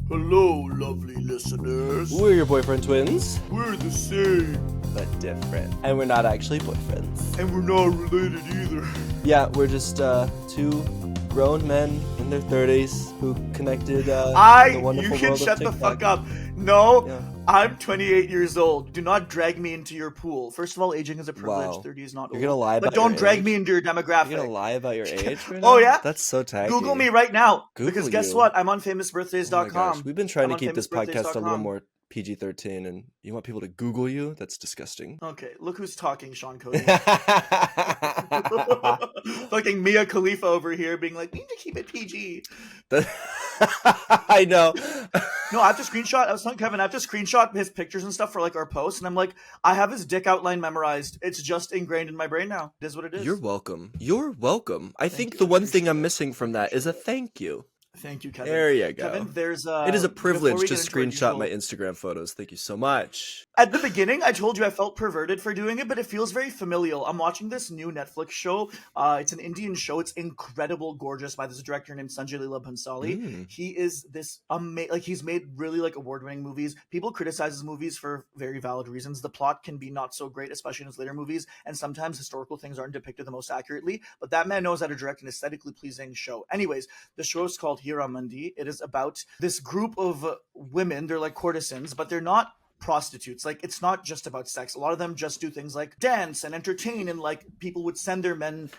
Hello, lovely listeners. We're your boyfriend twins, We're the same, but different. And we're not actually boyfriends. and we're not related either. Yeah, we're just two grown men in their 30s who connected the You wonderful can world shut of the TikTok. fuck up. No, Yeah. I'm 28 years old. Do not drag me into your pool. First of all, aging is a privilege. Wow. 30 is not You're old. gonna lie But about your don't drag age? me into your demographic. You're gonna lie about your age right Oh, now? yeah? That's so tacky. Google me right now. Google because guess you? what? I'm on Oh my famousbirthdays.com. gosh, we've been trying I'm to on keep this podcast a little famousbirthdays.com. more PG-13, and you want people to Google you? That's disgusting. Okay, look who's talking, Sean Cody. Fucking Mia Khalifa over here being like, we need to keep it PG. I know. No, I have to screenshot. I was telling Kevin, I have to screenshot his pictures and stuff for like our posts, and I'm like, I have his dick outline memorized. It's just ingrained in my brain now. It is what it is. You're welcome. You're welcome. I think you. the I one thing appreciate I'm it. missing from that is a thank you. Thank you, Kevin. There you go. Kevin, there's It is a before privilege we to get into our screenshot my usual- Instagram photos. Thank you so much. At the beginning, I told you I felt perverted for doing it, but it feels very familial. I'm watching this new Netflix show. It's an Indian show. It's incredible, gorgeous, by this director named Sanjay Leela Bhansali. He is this he's made really like award-winning movies. People criticize his movies for very valid reasons. The plot can be not so great, especially in his later movies, and sometimes historical things aren't depicted the most accurately. But that man knows how to direct an aesthetically pleasing show. Anyways, the show is called Hira Mandi. It is about this group of women. They're like courtesans, but they're not prostitutes. Like, it's not just about sex. A lot of them just do things like dance and entertain, and like people would send their men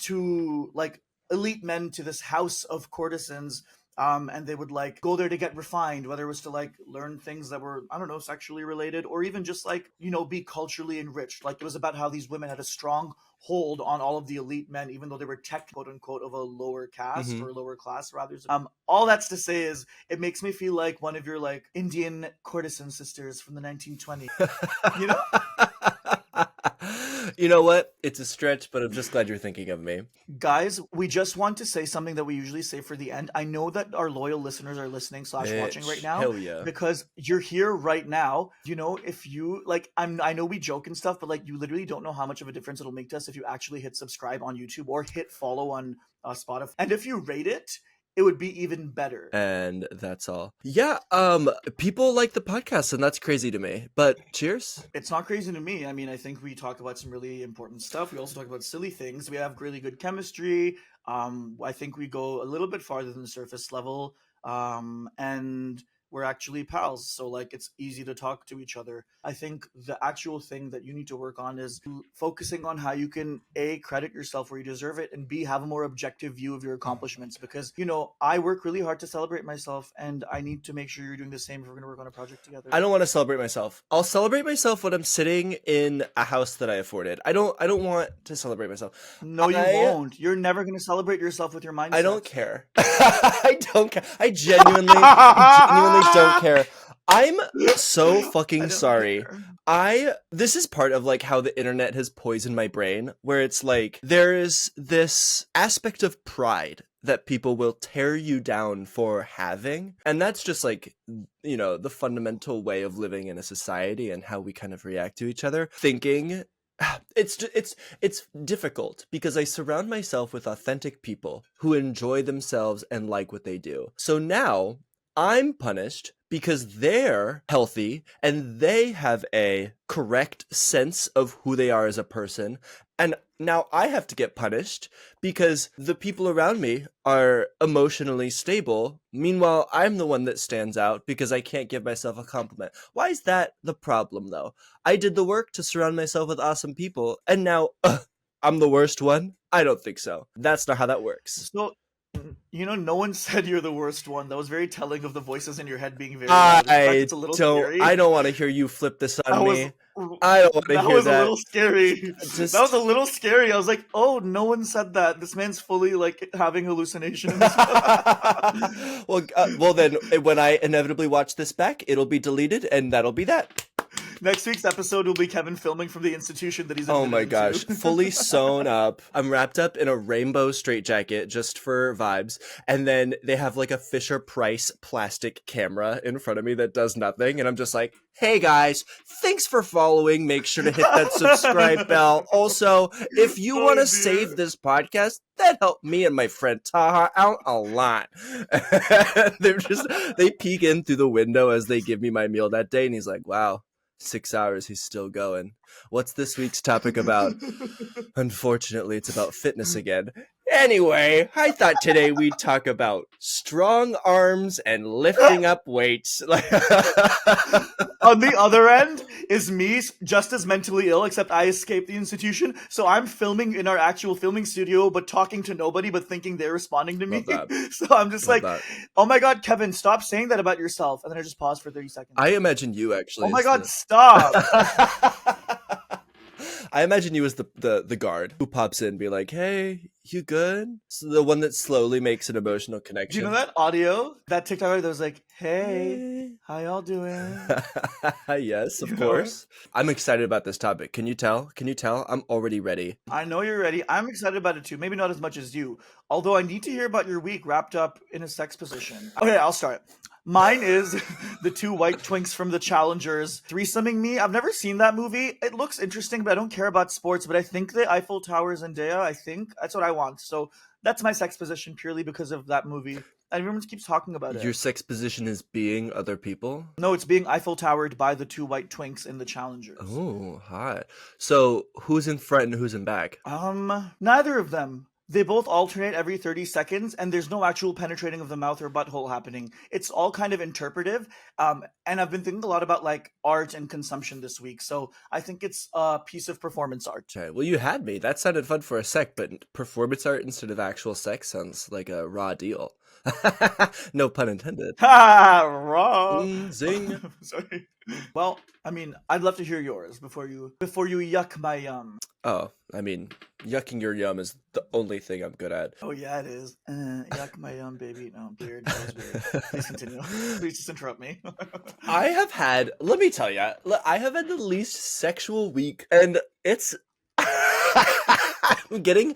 to like elite men to this house of courtesans, and they would like go there to get refined, whether it was to like learn things that were, I don't know, sexually related, or even just like, you know, be culturally enriched. Like, it was about how these women had a strong hold on all of the elite men, even though they were tech, quote unquote, of a lower caste or lower class rather. All that's to say is it makes me feel like one of your like Indian courtesan sisters from the 1920s. You know? You know what? It's a stretch, but I'm just glad you're thinking of me. Guys, we just want to say something that we usually say for the end. I know that our loyal listeners are listening / watching right now. Hell yeah. Because you're here right now. You know, if you like, I know we joke and stuff, but like, you literally don't know how much of a difference it'll make to us if you actually hit subscribe on YouTube or hit follow on Spotify. And if you rate it, it would be even better. And that's all. Yeah, people like the podcast, and that's crazy to me. But cheers. It's not crazy to me. I mean, I think we talk about some really important stuff. We also talk about silly things. We have really good chemistry. I think we go a little bit farther than the surface level. And we're actually pals. So like, it's easy to talk to each other. I think the actual thing that you need to work on is focusing on how you can A, credit yourself where you deserve it, and B, have a more objective view of your accomplishments. Because, you know, I work really hard to celebrate myself, and I need to make sure you're doing the same if we're going to work on a project together. I don't want to celebrate myself. I'll celebrate myself when I'm sitting in a house that I afforded. I don't want to celebrate myself. No, you won't. You're never going to celebrate yourself with your mindset. I don't care. I don't care. I genuinely don't care. I'm so fucking sorry. This is part of like how the internet has poisoned my brain, where it's like there is this aspect of pride that people will tear you down for having, and that's just like, you know, the fundamental way of living in a society and how we kind of react to each other. Thinking it's difficult because I surround myself with authentic people who enjoy themselves and like what they do. So now I'm punished because they're healthy and they have a correct sense of who they are as a person. And now I have to get punished because the people around me are emotionally stable. Meanwhile, I'm the one that stands out because I can't give myself a compliment. Why is that the problem, though? I did the work to surround myself with awesome people, and now I'm the worst one? I don't think so. That's not how that works. So, you know, no one said you're the worst one. That was very telling of the voices in your head being very loud. In fact, it's a little scary. I don't want to hear you flip this on me. I don't want to hear that. That was a little scary. That was a little scary. I was like, oh, no one said that. This man's fully like having hallucinations. Well, then when I inevitably watch this back, it'll be deleted, and that'll be that. Next week's episode will be Kevin filming from the institution that he's Oh admitted my gosh, into. fully sewn up. I'm wrapped up in a rainbow straitjacket just for vibes. And then they have like a Fisher Price plastic camera in front of me that does nothing. And I'm just like, hey guys, thanks for following. Make sure to hit that subscribe bell. Also, if you want to save this podcast, that helped me and my friend Taha out a lot. They peek in through the window as they give me my meal that day. And he's like, wow. 6 hours, he's still going. What's this week's topic about? Unfortunately, it's about fitness again. Anyway, I thought today we'd talk about strong arms and lifting up weights. On the other end is me, just as mentally ill, except I escaped the institution. So I'm filming in our actual filming studio, but talking to nobody, but thinking they're responding to me. So I'm just like, oh my God, Kevin, stop saying that about yourself. And then I just pause for 30 seconds. I imagine you actually. Oh my God, stop. I imagine you as the guard who pops in and be like, hey, you good? So the one that slowly makes an emotional connection. Do you know that audio? That TikTok that was like, hey, how y'all doing? Yes, of course. I'm excited about this topic. Can you tell? I'm already ready. I know you're ready. I'm excited about it too. Maybe not as much as you. Although I need to hear about your week wrapped up in a sex position. Okay, I'll start. Mine is the two white twinks from the Challengers threesoming me. I've never seen that movie. It looks interesting, but I don't care about sports. But I think the Eiffel Tower is Zendaya. I think that's what I want. So that's my sex position purely because of that movie. And everyone keeps talking about it. Your sex position is being other people? No, it's being Eiffel Towered by the two white twinks in the Challengers. Oh, hot. So who's in front and who's in back? Neither of them. They both alternate every 30 seconds, and there's no actual penetrating of the mouth or butthole happening. It's all kind of interpretive, and I've been thinking a lot about, like, art and consumption this week, so I think it's a piece of performance art. Okay, well, you had me. That sounded fun for a sec, but performance art instead of actual sex sounds like a raw deal. No pun intended. Ha! Raw! Zing. Sorry. Well, I mean, I'd love to hear yours before you yuck my yum. Oh, I mean, yucking your yum is the only thing I'm good at. Oh yeah, it is. Yuck my yum, baby. No, weird. That was weird. Please continue. Please just interrupt me. I have had, let me tell you, I have had the least sexual week, and it's... I'm getting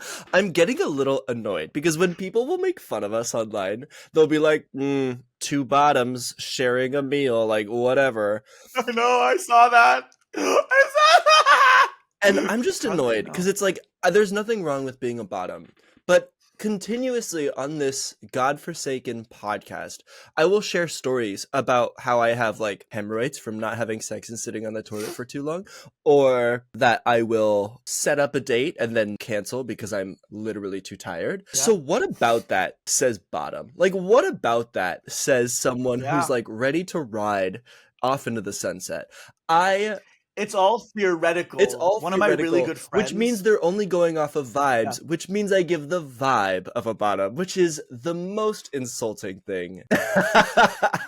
a little annoyed because when people will make fun of us online, they'll be like, two bottoms sharing a meal, like whatever. I know, I saw that. I saw that. And I'm just annoyed because it's like, there's nothing wrong with being a bottom, but continuously on this godforsaken podcast, I will share stories about how I have like hemorrhoids from not having sex and sitting on the toilet for too long, or that I will set up a date and then cancel because I'm literally too tired. Yeah. So what about that says bottom? Like, what about that says someone who's like ready to ride off into the sunset? It's all theoretical. It's all one theoretical, of my really good friends. Which means they're only going off of vibes, which means I give the vibe of a bottom, which is the most insulting thing.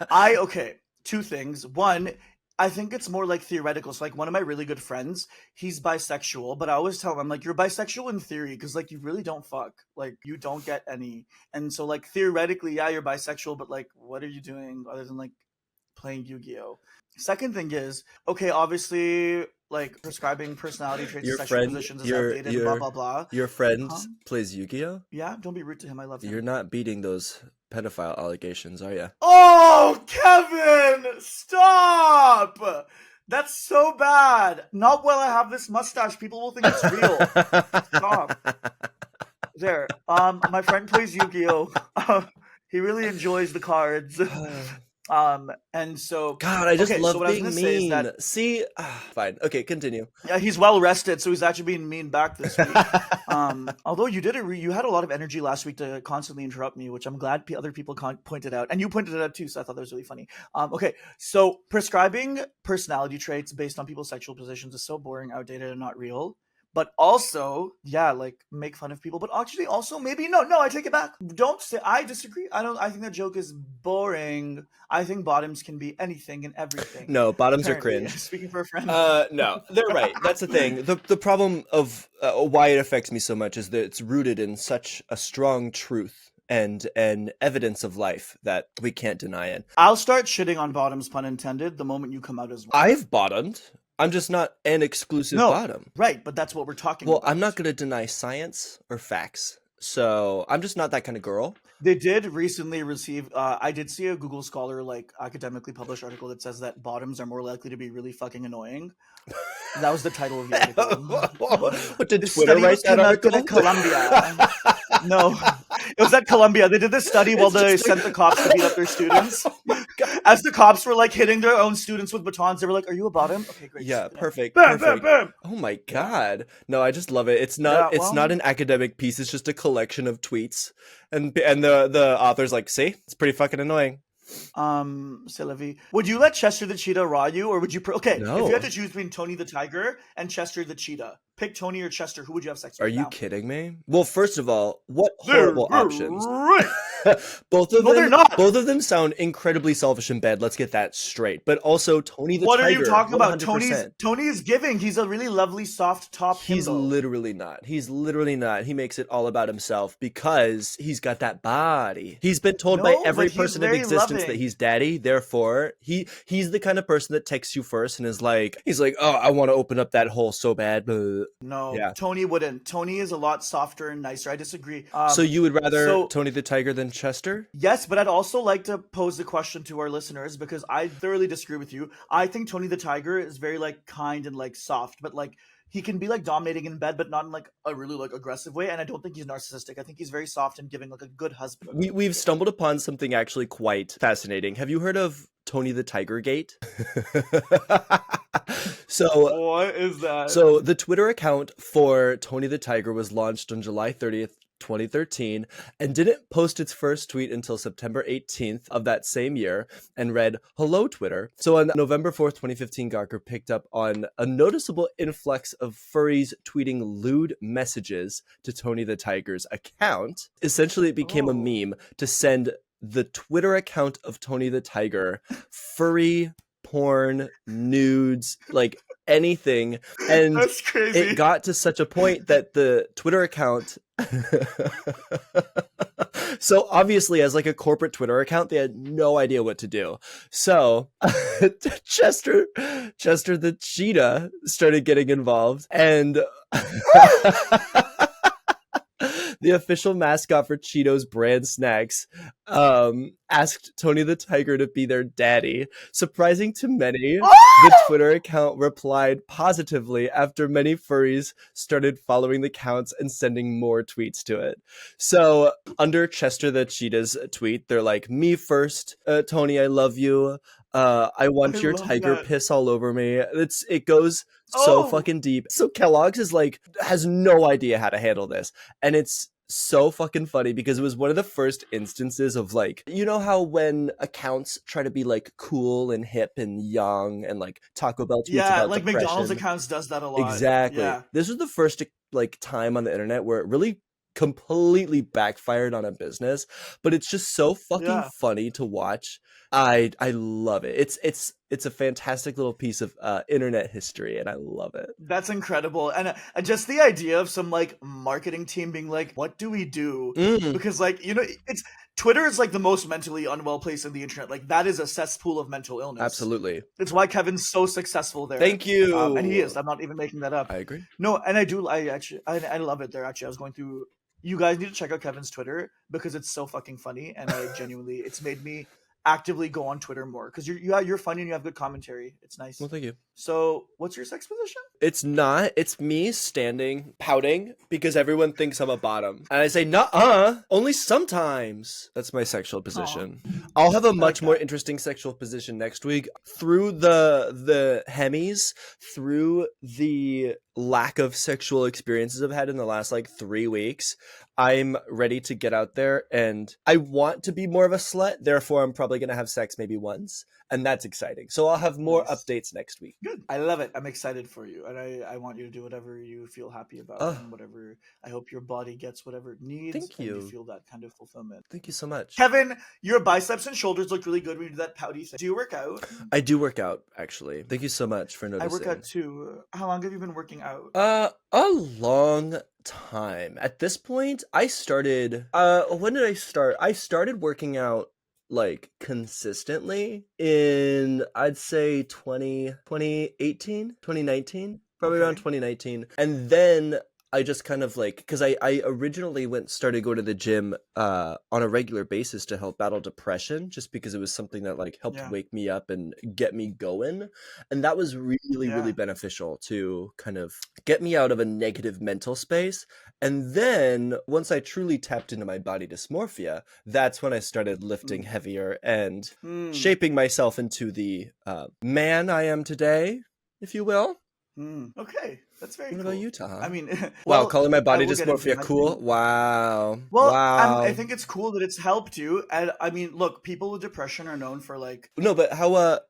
Okay, two things. One, I think it's more like theoretical. So like one of my really good friends, he's bisexual, but I always tell him, I'm like, you're bisexual in theory, because like you really don't fuck. Like you don't get any. And so like theoretically, yeah, you're bisexual, but like what are you doing other than like playing Yu-Gi-Oh? Second thing is, okay, obviously, like prescribing personality traits and sexual positions is outdated, blah, blah, blah. Your friend plays Yu-Gi-Oh? Yeah, don't be rude to him. I love him. You're not beating those pedophile allegations, are you? Oh, Kevin! Stop! That's so bad. Not while I have this mustache. People will think it's real. Stop. There. My friend plays Yu-Gi-Oh! He really enjoys the cards. And so God, I just love being mean. See, fine. Okay, continue. Yeah, he's well rested, so he's actually being mean back this week. Although you had a lot of energy last week to constantly interrupt me, which I'm glad other people pointed out, and you pointed it out too. So I thought that was really funny. Okay, so prescribing personality traits based on people's sexual positions is so boring, outdated, and not real. But also, yeah, like make fun of people. But actually, also maybe no, I take it back. Don't say I disagree. I think that joke is boring. I think bottoms can be anything and everything. No, bottoms are cringe. Speaking for a friend. No, they're right. That's the thing. The problem of why it affects me so much is that it's rooted in such a strong truth and an evidence of life that we can't deny it. I'll start shitting on bottoms, pun intended, the moment you come out as well. I've bottomed. I'm just not an exclusive No, bottom. right, but that's what we're talking Well, about. I'm not going to deny science or facts. So I'm just not that kind of girl. They did recently receive. I did see a Google Scholar like academically published article that says that bottoms are more likely to be really fucking annoying. That was the title of the article. What did This Twitter study write was that conducted article? at Columbia. No, it was at Columbia. They did this study while It's they just like- sent the cops to beat up their students. Oh my God. As the cops were like hitting their own students with batons, they were like, "Are you a bottom? Okay, great. Yeah, Sit down." perfect. Bam, bam, Perfect. bam. Oh my Yeah, God. No, I just love it. It's yeah. not Well, an academic piece, it's just a collection of tweets. And the author's like, see? It's pretty fucking annoying. C'est la vie. Would you let Chester the cheetah raw you, or would you? Okay, if you had No. to choose between Tony the tiger and Chester the cheetah, pick Tony or Chester. Who would you have sex Are with you now? kidding me? Well, first of all, what They're horrible options. great. both of No, they're them not. both of them sound incredibly selfish in bed. Let's get that straight. But also Tony the What are you Tiger, talking about? 100%. Tony is giving. He's a really lovely, soft top He's himbo. literally not. He's literally not. He makes it all about himself because he's got that body. He's been told by No, every but he's person in very existence that loving. he's daddy. Therefore, he's the kind of person that texts you first and is like, he's like, oh, I want to open up that hole so bad. Blah. No, Yeah. Tony wouldn't. Tony is a lot softer and nicer. I disagree. So you would rather so- Tony the Tiger than Chester? Yes, but I'd also like to pose the question to our listeners because I thoroughly disagree with you. I think Tony the Tiger is very like kind and like soft, but like he can be like dominating in bed, but not in like a really like aggressive way. And I don't think he's narcissistic. I think he's very soft and giving, like a good husband. We've stumbled upon something actually quite fascinating. Have you heard of Tony the Tiger Gate? So What is that? So the Twitter account for Tony the Tiger was launched on July 30th, 2013, and didn't post its first tweet until September 18th of that same year and read, "Hello, Twitter." So on November 4th, 2015, Gawker picked up on a noticeable influx of furries tweeting lewd messages to Tony the Tiger's account. Essentially, it became a meme to send the Twitter account of Tony the Tiger furry porn, nudes, like anything. And That's crazy. it got to such a point that the Twitter account so obviously as like a corporate Twitter account, they had no idea what to do. So Chester the cheetah started getting involved, and the official mascot for Cheetos brand snacks asked Tony the Tiger to be their daddy. Surprising to many, the Twitter account replied positively after many furries started following the counts and sending more tweets to it. So under Chester the cheetah's tweet, they're like, "Me first, Tony, I love you. I want your tiger piss all over me." It goes so fucking deep. So Kellogg's is like, has no idea how to handle this. And it's so fucking funny because it was one of the first instances of like, you know how when accounts try to be like cool and hip and young and like Taco Bell tweets about like depression. McDonald's accounts does that a lot. Exactly. Yeah. This was the first like time on the internet where it really completely backfired on a business, but it's just so fucking funny to watch. I love it. It's a fantastic little piece of internet history, and I love it. That's incredible. And just the idea of some like marketing team being like, what do we do? Because like, you know, it's Twitter is like the most mentally unwell place in the internet. Like that is a cesspool of mental illness. Absolutely. It's why Kevin's so successful there. Thank you. And he is. I'm not even making that up. I agree. No, and I love it there. Actually, I was going through. You guys need to check out Kevin's Twitter because it's so fucking funny, and I genuinely, it's made me actively go on Twitter more because you're funny and you have good commentary. It's nice. Well, thank you. So, what's your sex position? It's not. It's me standing, pouting because everyone thinks I'm a bottom, and I say, "Nuh-uh, only sometimes." That's my sexual position. I'll have a much more interesting sexual position next week through the Hemis, through the lack of sexual experiences I've had in the last like 3 weeks. I'm ready to get out there, and I want to be more of a slut. Therefore, I'm probably going to have sex maybe once, and that's exciting. So I'll have more updates next week. Good. I love it. I'm excited for you, and I want you to do whatever you feel happy about, and whatever. I hope your body gets whatever it needs. Thank you. And you feel that kind of fulfillment. Thank you so much. Kevin, your biceps and shoulders look really good when you do that pouty thing. Do you work out? I do work out, actually. Thank you so much for noticing. I work out too. How long have you been working out? A long time. At this point, I started when did I start? I started working out like consistently in, I'd say 2018, 2019, probably around Okay. 2019. And then I just kind of like, because I originally started going to the gym on a regular basis to help battle depression, just because it was something that like helped Yeah. wake me up and get me going. And that was really, really Yeah. beneficial to kind of get me out of a negative mental space. And then once I truly tapped into my body dysmorphia, that's when I started lifting Mm. heavier and Mm. shaping myself into the man I am today, if you will. Okay, that's very What about cool. you, I Taha? mean, Wow, well, calling my I body will get into dysmorphia my cool? thing. Wow. Well, I Wow. think it's cool that it's helped you. And I mean, look, people with depression are known for like, No, but how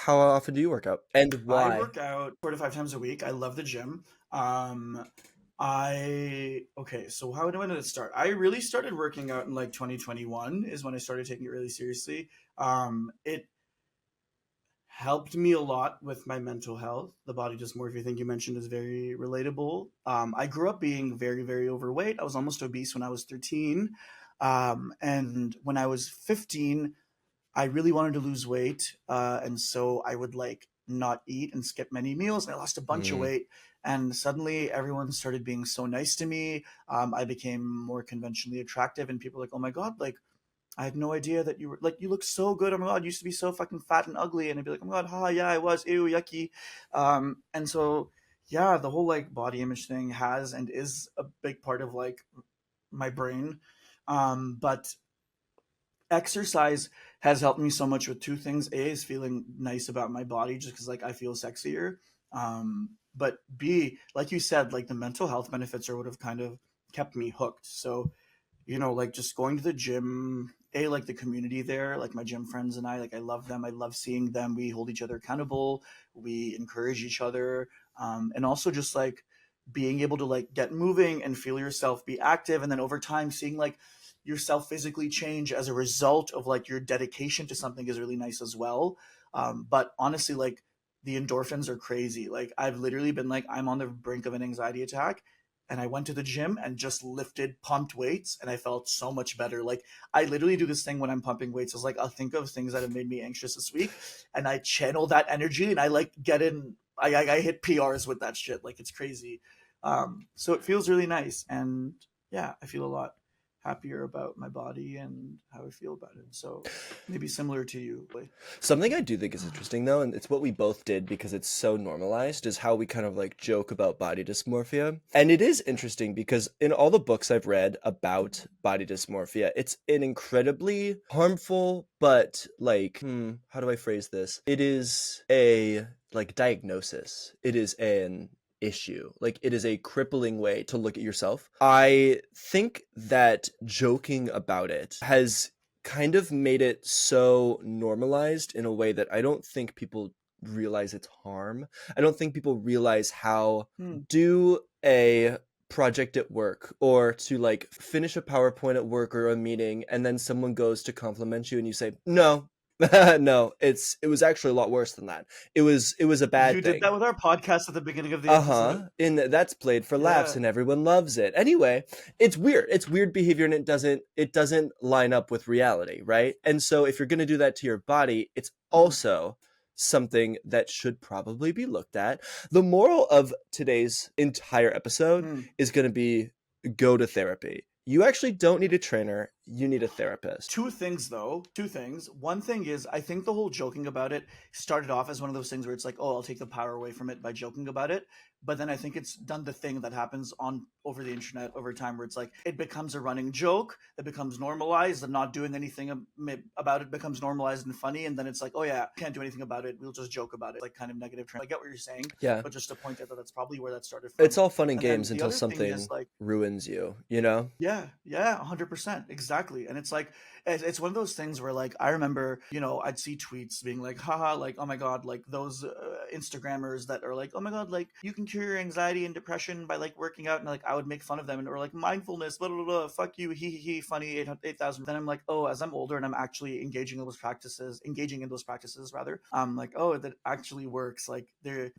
often do you work out? And I why? work out 4 to 5 times a week. I love the gym. Um, okay, so when did it start? I really started working out in like 2021 is when I started taking it really seriously. It helped me a lot with my mental health. The body dysmorphia thing you mentioned is very relatable. I grew up being very, very overweight. I was almost obese when I was 13. And when I was 15, I really wanted to lose weight. And so I would like not eat and skip many meals. And I lost a bunch of Mm, weight. And suddenly everyone started being so nice to me. I became more conventionally attractive. And people were like, oh my God, like, I had no idea that you were like, you look so good. Oh my God, you used to be so fucking fat and ugly. And I'd be like, oh my God, haha, yeah, I was. Ew, yucky. And so, yeah, the whole like body image thing has and is a big part of like my brain. But exercise has helped me so much with two things. A is feeling nice about my body just because like I feel sexier. But B, like you said, like the mental health benefits are what have kind of kept me hooked. So like just going to the gym, like the community there, like my gym friends and I, like I love them. I love seeing them. We hold each other accountable. We encourage each other. And also just like being able to like get moving and feel yourself be active. And then over time, seeing like yourself physically change as a result of like your dedication to something is really nice as well. But honestly, like the endorphins are crazy. Like I've literally been like, I'm on the brink of an anxiety attack and I went to the gym and just lifted pumped weights and I felt so much better. Like I literally do this thing when I'm pumping weights. It's like I'll think of things that have made me anxious this week and I channel that energy and I like get in I hit PRs with that shit. Like it's crazy. So it feels really nice and yeah, I feel a lot happier about my body and how I feel about it. So maybe similar to you. Like, Something I do think is interesting though, and it's what we both did because it's so normalized, is how we kind of like joke about body dysmorphia. And it is interesting because in all the books I've read about body dysmorphia, it's an incredibly harmful, but like, how do I phrase this? It is a like diagnosis. It is an issue. Like it is a crippling way to look at yourself. I think that joking about it has kind of made it so normalized in a way that I don't think people realize its harm. I don't think people realize how hmm. do a project at work or to like finish a PowerPoint at work or a meeting and then someone goes to compliment you and you say, "No, no, it was actually a lot worse than that. It was a You bad did that thing." with our podcast at the beginning of the Uh-huh. episode. And that's played for laughs Yeah. and everyone loves it. Anyway, it's weird. It's weird behavior and it doesn't line up with reality, right? And so if you're going to do that to your body, it's Hmm. also something that should probably be looked at. The moral of today's entire episode Hmm. is going to be go to therapy. You actually don't need a trainer, you need a therapist. Two things though. Two things. One thing is I think the whole joking about it started off as one of those things where it's like, oh, I'll take the power away from it by joking about it. But then I think it's done the thing that happens on over the internet over time where it's like it becomes a running joke, it becomes normalized, and not doing anything about it becomes normalized and funny. And then it's like, oh yeah, can't do anything about it. We'll just joke about it. Like kind of negative trend. I get what you're saying, Yeah. but just to point out that that's probably where that started It's from. all fun and And then games the until other thing is something like ruins you, you know? yeah, yeah, 100%. Exactly. And it's like, it's one of those things where, like, I remember, I'd see tweets being like, haha, like, oh my God, like, those Instagrammers that are like, oh my god, like you can cure your anxiety and depression by like working out, and like I would make fun of them and or like mindfulness, blah blah blah, fuck you, he, funny, 8,000. Then I'm like, oh, as I'm older and I'm actually engaging in those practices rather, I'm like, oh, that actually works. Like there's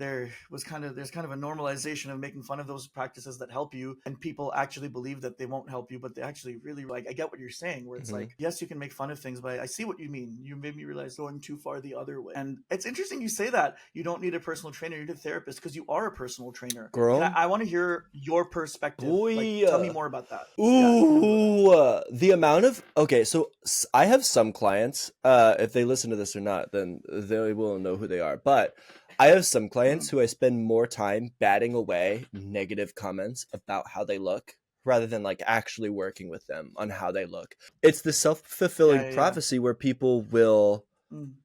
kind of a normalization of making fun of those practices that help you, and people actually believe that they won't help you, but they actually really like. I get what you're saying, where it's like, yes, you can make fun of things, but I see what you mean. You made me realize going too far the other way. And it's interesting you say that you don't need a personal trainer, you need a therapist, because you are a personal trainer. Girl, I want to hear your perspective. Like, tell me more about that. Ooh, the amount of so I have some clients. If they listen to this or not, then they will know who they are. But I have some clients who I spend more time batting away negative comments about how they look rather than like actually working with them on how they look. It's the self-fulfilling prophecy where people will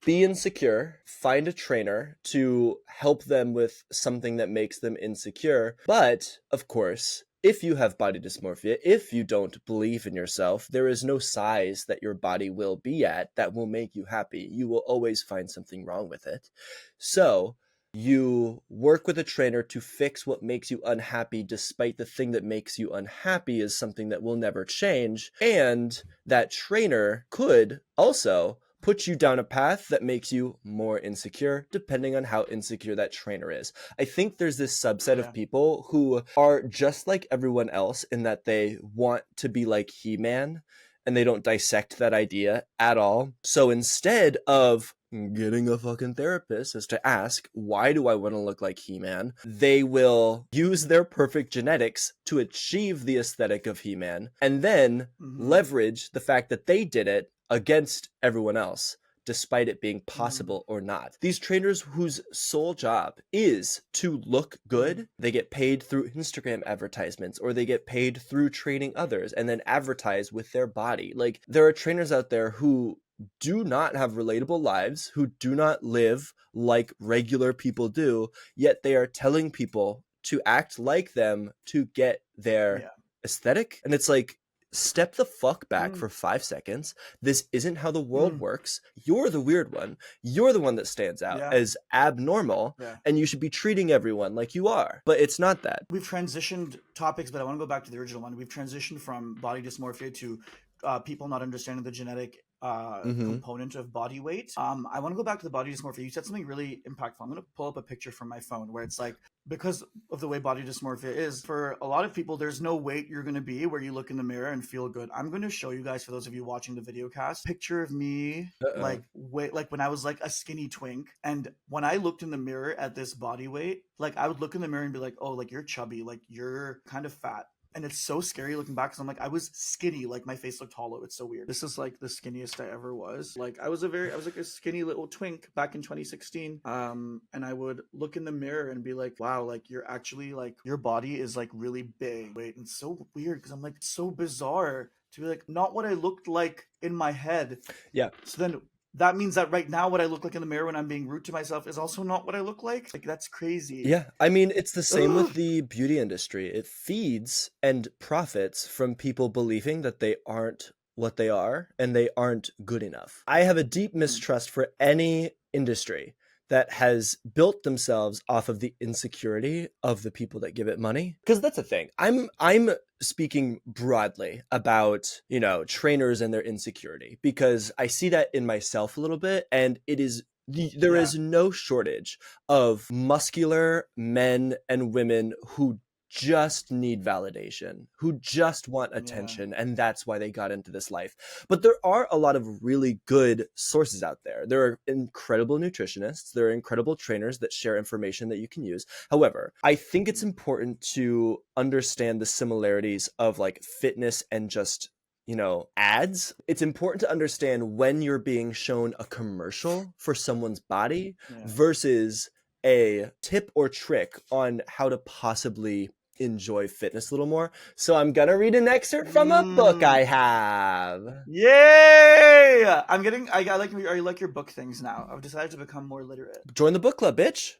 be insecure, find a trainer to help them with something that makes them insecure. But, of course, if you have body dysmorphia, if you don't believe in yourself, there is no size that your body will be at that will make you happy. You will always find something wrong with it. So you work with a trainer to fix what makes you unhappy, despite the thing that makes you unhappy is something that will never change. And that trainer could also put you down a path that makes you more insecure, depending on how insecure that trainer is. I think there's this subset of people who are just like everyone else in that they want to be like He-Man, and they don't dissect that idea at all. So instead of getting a fucking therapist is to ask, why do I want to look like He-Man? They will use their perfect genetics to achieve the aesthetic of He-Man, and then leverage the fact that they did it against everyone else, despite it being possible or not. These trainers whose sole job is to look good, they get paid through Instagram advertisements, or they get paid through training others and then advertise with their body. Like, there are trainers out there who do not have relatable lives, who do not live like regular people do, yet they are telling people to act like them to get their aesthetic. And it's like, step the fuck back for 5 seconds. This isn't how the world works. You're the weird one. You're the one that stands out as abnormal, and you should be treating everyone like you are. But it's not that. We've transitioned topics, but I want to go back to the original one. We've transitioned from body dysmorphia to people not understanding the genetic component of body weight. I want to go back to the body dysmorphia. You said something really impactful. I'm going to pull up a picture from my phone where it's like, because of the way body dysmorphia is, for a lot of people, there's no weight you're going to be where you look in the mirror and feel good. I'm going to show you guys, for those of you watching the video cast, picture of me like when I was like a skinny twink, and when I looked in the mirror at this body weight, like I would look in the mirror and be like, oh, like you're chubby, like you're kind of fat. And it's so scary looking back, because I'm like, I was skinny, like my face looked hollow. It's so weird. This is like the skinniest I ever was. Like I was like a skinny little twink back in 2016. And I would look in the mirror and be like, wow, like you're actually like, your body is like really big. Wait, and it's so weird, because I'm like, it's so bizarre to be like, not what I looked like in my head. Yeah. So then that means that right now what I look like in the mirror when I'm being rude to myself is also not what I look like. Like, that's crazy. Yeah. I mean, it's the same with the beauty industry. It feeds and profits from people believing that they aren't what they are and they aren't good enough. I have a deep mistrust for any industry that has built themselves off of the insecurity of the people that give it money. Because that's the thing. I'm speaking broadly about, you know, trainers and their insecurity, because I see that in myself a little bit, and it is there is no shortage of muscular men and women who just need validation, who just want attention, and that's why they got into this life. But there are a lot of really good sources out there. There are incredible nutritionists, there are incredible trainers that share information that you can use. However, I think it's important to understand the similarities of like fitness and just, you know, ads. It's important to understand when you're being shown a commercial for someone's body versus a tip or trick on how to possibly enjoy fitness a little more. So I'm gonna read an excerpt from a book I have. Yay! I like your book things now. I've decided to become more literate. Join the book club, bitch.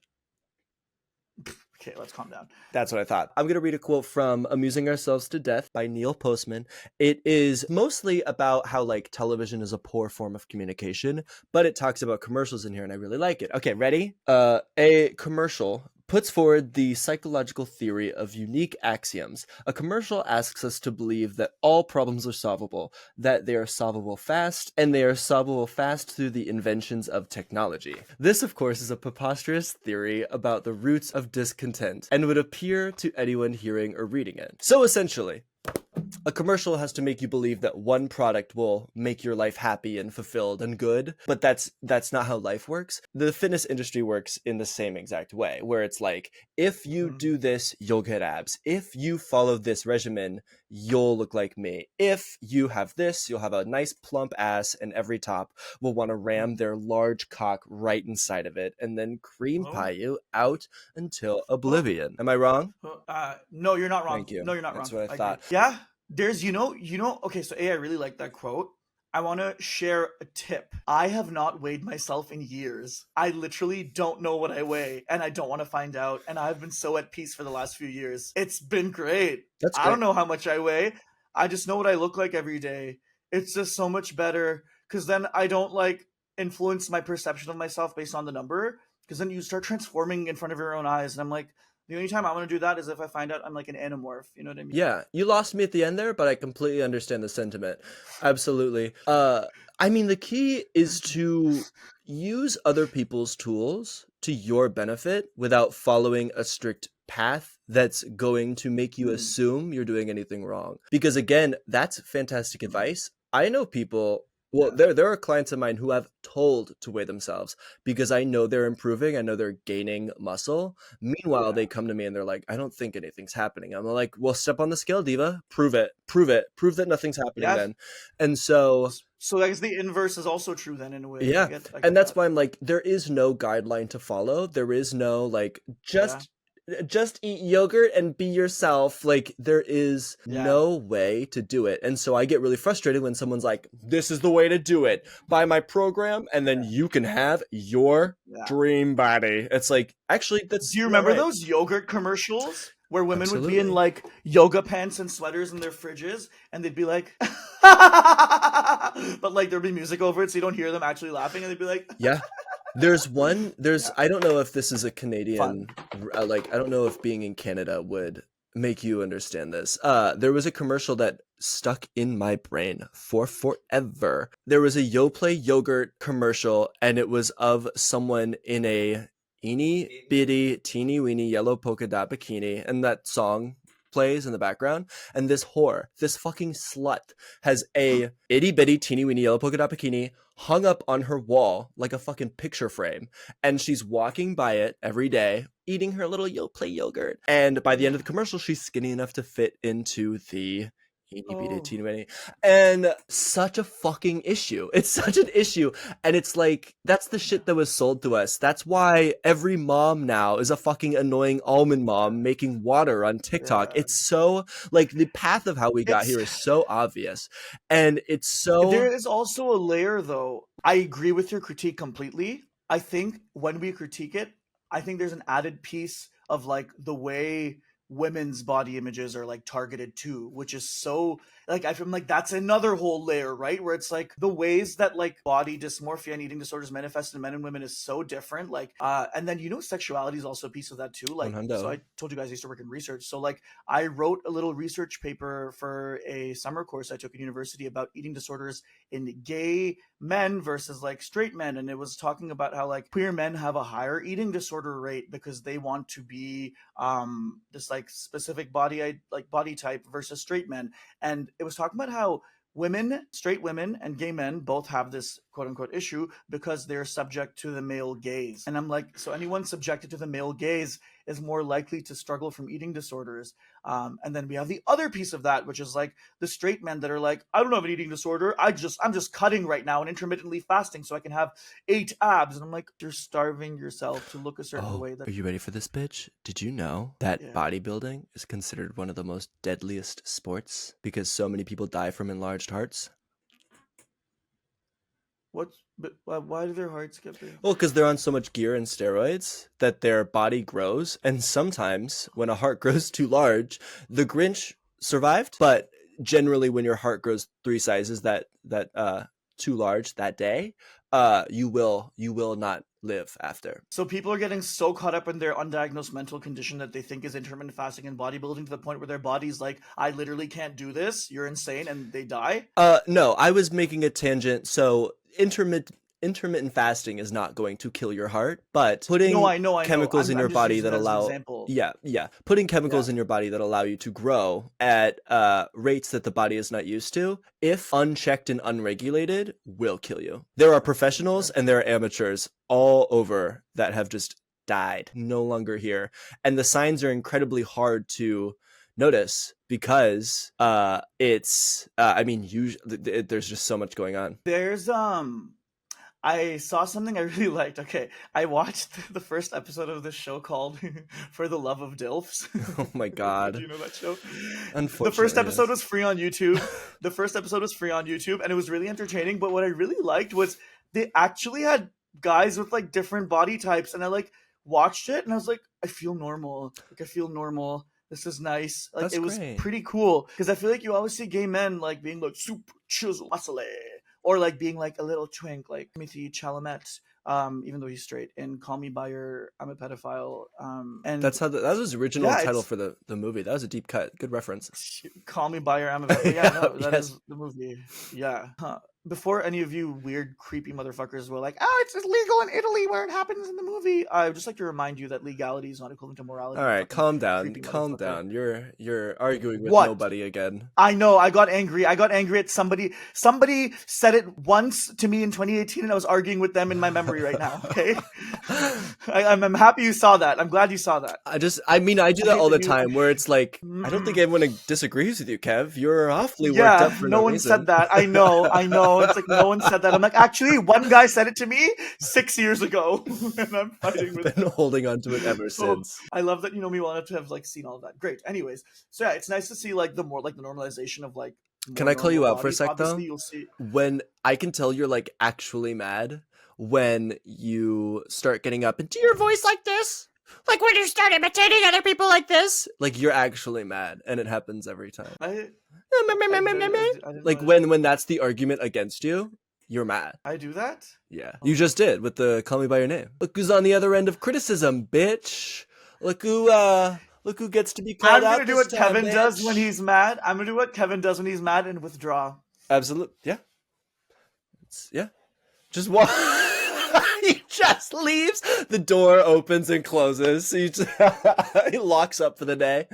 Okay, let's calm down. That's what I thought. I'm going to read a quote from Amusing Ourselves to Death by Neil Postman. It is mostly about how like television is a poor form of communication, but it talks about commercials in here and I really like it. Okay, ready? A commercial puts forward the psychological theory of unique axioms. A commercial asks us to believe that all problems are solvable, that they are solvable fast, and they are solvable fast through the inventions of technology. This, of course, is a preposterous theory about the roots of discontent and would appear to anyone hearing or reading it. So essentially, a commercial has to make you believe that one product will make your life happy and fulfilled and good, but that's not how life works. The fitness industry works in the same exact way, where it's like, if you do this, you'll get abs. If you follow this regimen, you'll look like me. If you have this, you'll have a nice plump ass, and every top will want to ram their large cock right inside of it and then cream pie you out until oblivion. Am I wrong? No, you're not wrong. Thank you. No, you're not That's wrong. what I I thought. agree. Yeah, there's, okay, so I really like that quote. I want to share a tip. I have not weighed myself in years. I literally don't know what I weigh, and I don't want to find out, and I've been so at peace for the last few years. It's been great. That's I great. don't know how much I weigh. I just know what I look like every day. It's just so much better, because then I don't, like, influence my perception of myself based on the number, because then you start transforming in front of your own eyes, and I'm like, the only time I want to do that is if I find out I'm like an anamorph. You know what I mean? Yeah, you lost me at the end there, but I completely understand the sentiment. Absolutely. I mean, the key is to use other people's tools to your benefit without following a strict path that's going to make you assume you're doing anything wrong. Because again, that's fantastic advice. I know people. Well, there are clients of mine who have told to weigh themselves because I know they're improving. I know they're gaining muscle. Meanwhile, they come to me and they're like, I don't think anything's happening. I'm like, well, step on the scale, diva. Prove it. Prove it. Prove that nothing's happening then. And so I guess the inverse is also true then in a way. yeah. I get And that's that. why I'm like, there is no guideline to follow. There is no like just eat yogurt and be yourself. Like there is no way to do it. And so I get really frustrated when someone's like, this is the way to do it. Buy my program and then you can have your dream body. It's like, actually, that's Do you remember those yogurt commercials where women would be in like yoga pants and sweaters in their fridges and they'd be like but like there'd be music over it so you don't hear them actually laughing and they'd be like yeah. There's I don't know if this is a Canadian, like, I don't know if being in Canada would make you understand this. There was a commercial that stuck in my brain for forever. There was a Yoplait yogurt commercial and it was of someone in a itty bitty teeny weeny yellow polka dot bikini, and that song plays in the background, and this whore, this fucking slut, has a itty bitty teeny weeny yellow polka dot bikini hung up on her wall like a fucking picture frame, and she's walking by it every day eating her little Yoplait yogurt, and by the end of the commercial she's skinny enough to fit into the and such a fucking issue. It's such an issue. And it's like, that's the shit that was sold to us. That's why every mom now is a fucking annoying almond mom making water on TikTok. It's so, like, the path of how we got here is so obvious. And it's so... There is also a layer, though. I agree with your critique completely. I think when we critique it, I think there's an added piece of, like, the way women's body images are like targeted too, which is so like I'm like that's another whole layer, right? Where it's like the ways that like body dysmorphia and eating disorders manifest in men and women is so different. Like and then sexuality is also a piece of that too. Like so I told you guys I used to work in research. So like I wrote a little research paper for a summer course I took at university about eating disorders in gay men versus like straight men, and it was talking about how like queer men have a higher eating disorder rate because they want to be this like specific body type versus straight men. And it was talking about how straight women and gay men both have this quote unquote issue because they're subject to the male gaze. And I'm like, so anyone subjected to the male gaze is more likely to struggle from eating disorders. And then we have the other piece of that, which is like the straight men that are like, I don't have an eating disorder. I'm just cutting right now and intermittently fasting so I can have 8 abs. And I'm like, you're starving yourself to look a certain way. Are you ready for this, bitch? Did you know that bodybuilding is considered one of the most deadliest sports because so many people die from enlarged hearts? But why do their hearts get big? Well, because they're on so much gear and steroids that their body grows, and sometimes when a heart grows too large, the Grinch survived, but generally when your heart grows 3 sizes that too large that day, you will not live after. So people are getting so caught up in their undiagnosed mental condition that they think is intermittent fasting and bodybuilding to the point where their body's like, I literally can't do this. You're insane, and they die. No, I was making a tangent. So intermittent fasting is not going to kill your heart, but putting No, I know. chemicals in I'm your just body using that that as an allow example. yeah, putting chemicals Yeah. in your body that allow you to grow at rates that the body is not used to, if unchecked and unregulated, will kill you. There are professionals Okay. and there are amateurs all over that have just died, no longer here, and the signs are incredibly hard to notice because it's I mean, usually there's just so much going on. There's I saw something I really liked. Okay, I watched the first episode of this show called "For the Love of Dilfs." Oh my Do god. you know that show? The first Unfortunately, episode yes. was free on YouTube. The first episode was free on YouTube, and it was really entertaining. But what I really liked was they actually had guys with like different body types, and I like watched it, and I was like, I feel normal. Like I feel normal. This is nice. Like That's it was great. pretty cool because I feel like you always see gay men like being like super chisel muscle, or like being like a little twink, like Timothy Chalamet, even though he's straight, and Call Me by Your I'm a Pedophile, and That's how that was the original yeah, title it's for the movie. That was a deep cut. Good reference. Call Me by Your I'm a Pedophile. Yeah, no, that Yes. is the movie. Yeah. Huh. Before any of you weird, creepy motherfuckers were like, "Oh, it's illegal in Italy where it happens in the movie," I would just like to remind you that legality is not equivalent to morality. All You right, fucking calm down. creepy Calm motherfucker. down. You're arguing with What? nobody again. I know. I got angry. I got angry at somebody. Somebody said it once to me in 2018, and I was arguing with them in my memory right now. Okay. I'm happy you saw that. I'm glad you saw that. I mean, I do I that hate all that the you. time where it's like, I don't think Mm-mm. anyone disagrees with you, Kev. You're awfully worked up Yeah, for no no one said reason. that. I know. I know. It's like no one said that. I'm like, actually, one guy said it to me 6 years ago, and I'm fighting I've with been him. holding on to it ever Oh, since. I love that you know me well enough to have like seen all of that. Great. Anyways, so yeah, it's nice to see like the more like the normalization of like Can more I call normal you out for a bodies. sec Obviously, though? you'll see. When I can tell you're like actually mad when you start getting up and do your voice like this. Like when you start imitating other people like this. Like you're actually mad, and it happens every time. I didn't Like know when that's the argument against you, you're mad. I do that. Yeah. You Oh. just did with the call me by your name. Look who's on the other end of criticism, bitch. Look who gets to be called I'm out gonna do this what time, Kevin does when bitch. he's mad. I'm gonna do what Kevin does when he's mad and withdraw. Absolute. Yeah. Yeah. Just walk. He just leaves. The door opens and closes. So he locks up for the day.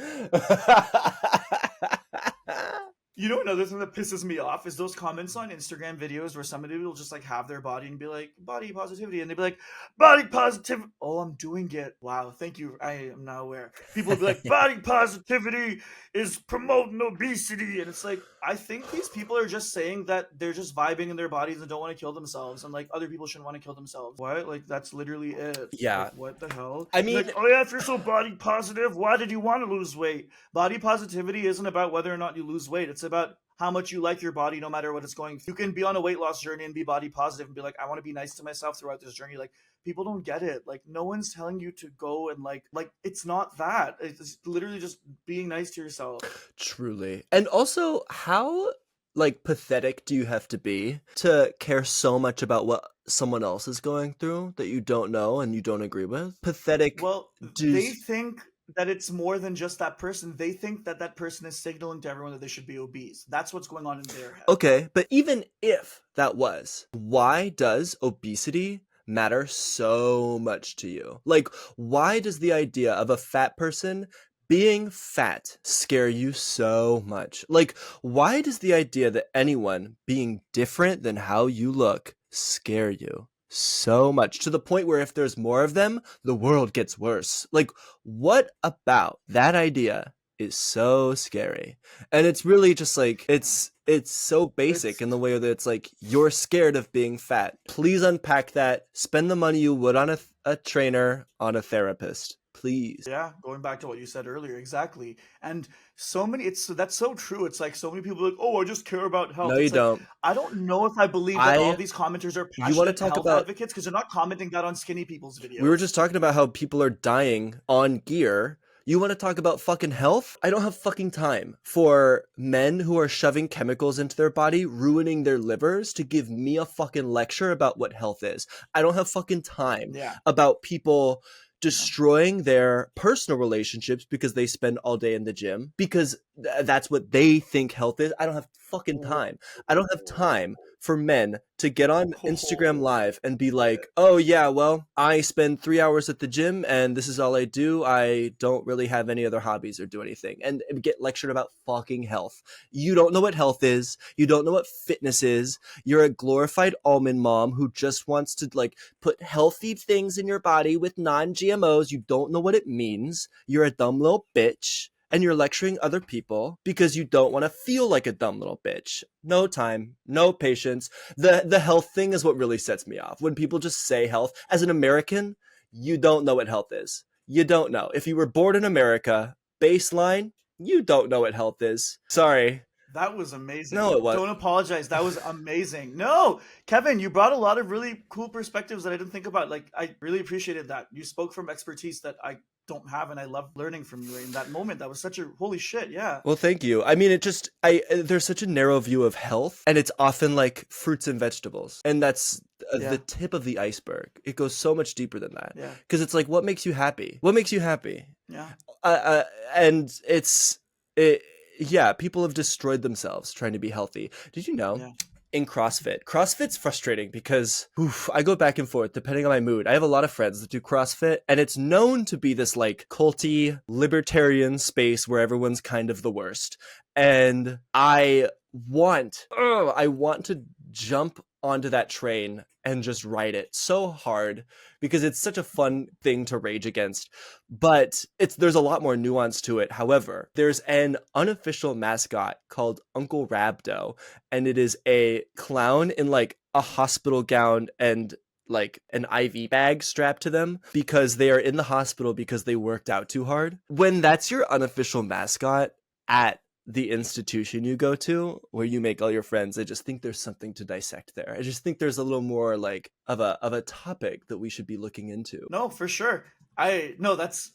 You know, another thing that pisses me off is those comments on Instagram videos where somebody will just like have their body and be like body positivity, and they'd be like body positivity. Oh, I'm doing it. Wow, thank you. I am now aware. People will be like body positivity is promoting obesity, and it's like I think these people are just saying that they're just vibing in their bodies and don't want to kill themselves, and like other people shouldn't want to kill themselves. What? Like that's literally it. Yeah. Like what the hell? I mean, like, oh yeah, if you're so body positive, why did you want to lose weight? Body positivity isn't about whether or not you lose weight. It's about how much you like your body no matter what it's going through. You can be on a weight loss journey and be body positive and be like, I want to be nice to myself throughout this journey. Like people don't get it. Like no one's telling you to go and like it's not that. It's literally just being nice to yourself. Truly. And also, how like pathetic do you have to be to care so much about what someone else is going through that you don't know and you don't agree with? Pathetic. Well, they think that it's more than just that person. They think that that person is signaling to everyone that they should be obese. That's what's going on in their head. Okay, but even if that was, why does obesity matter so much to you? Like, why does the idea of a fat person being fat scare you so much? Like, why does the idea that anyone being different than how you look scare you so much to the point where if there's more of them, the world gets worse? Like, what about that idea is so scary? And it's really just like it's so basic in the way that it's like you're scared of being fat. Please unpack that. Spend the money you would on a trainer, on a therapist. please. Yeah, going back to what you said earlier, exactly. And so many, that's so true. It's like so many people are like, oh, I just care about No, health. you It's like, don't. I don't know if I believe that all I of these commenters are You want to passionate talk health about advocates because they're not commenting that on skinny people's we were videos. just talking about how people are dying on gear. You want to talk about fucking health? I don't have fucking time for men who are shoving chemicals into their body, ruining their livers to give me a fucking lecture about what health is. I don't have fucking time Yeah. about people Yeah. destroying their personal relationships because they spend all day in the gym because that's what they think health is. I don't have fucking time. I don't have time for men to get on Instagram Live and be like, oh yeah, well, I spend 3 hours at the gym and this is all I do. I don't really have any other hobbies or do anything, and get lectured about fucking health. You don't know what health is. You don't know what fitness is. You're a glorified almond mom who just wants to like put healthy things in your body with non-GMOs. You don't know what it means. You're a dumb little bitch. And you're lecturing other people because you don't want to feel like a dumb little bitch. No time, no patience. The health thing is what really sets me off. When people just say health, as an American, you don't know what health is. You don't know. If you were born in America, baseline, you don't know what health is. Sorry. That was amazing. No, it was. Don't apologize. That was amazing. No, Kevin, you brought a lot of really cool perspectives that I didn't think about. Like, I really appreciated that. You spoke from expertise that I don't have, and I love learning from you in that moment. That was such a holy shit. Yeah. Well, thank you. I mean, there's such a narrow view of health, and it's often like fruits and vegetables. And that's the tip of the iceberg. It goes so much deeper than that. Yeah. Because it's like, what makes you happy? What makes you happy? Yeah. And yeah, people have destroyed themselves trying to be healthy. Did you know? Yeah. In CrossFit's frustrating because I go back and forth depending on my mood. I have a lot of friends that do CrossFit, and it's known to be this like culty libertarian space where everyone's kind of the worst. And I want to jump onto that train and just ride it so hard because it's such a fun thing to rage against. But there's a lot more nuance to it. However, there's an unofficial mascot called Uncle Rabdo, and it is a clown in like a hospital gown and like an IV bag strapped to them because they are in the hospital because they worked out too hard. When that's your unofficial mascot at the institution you go to where you make all your friends, I just think there's something to dissect there. I just think there's a little more like of a topic that we should be looking into. No, for sure. That's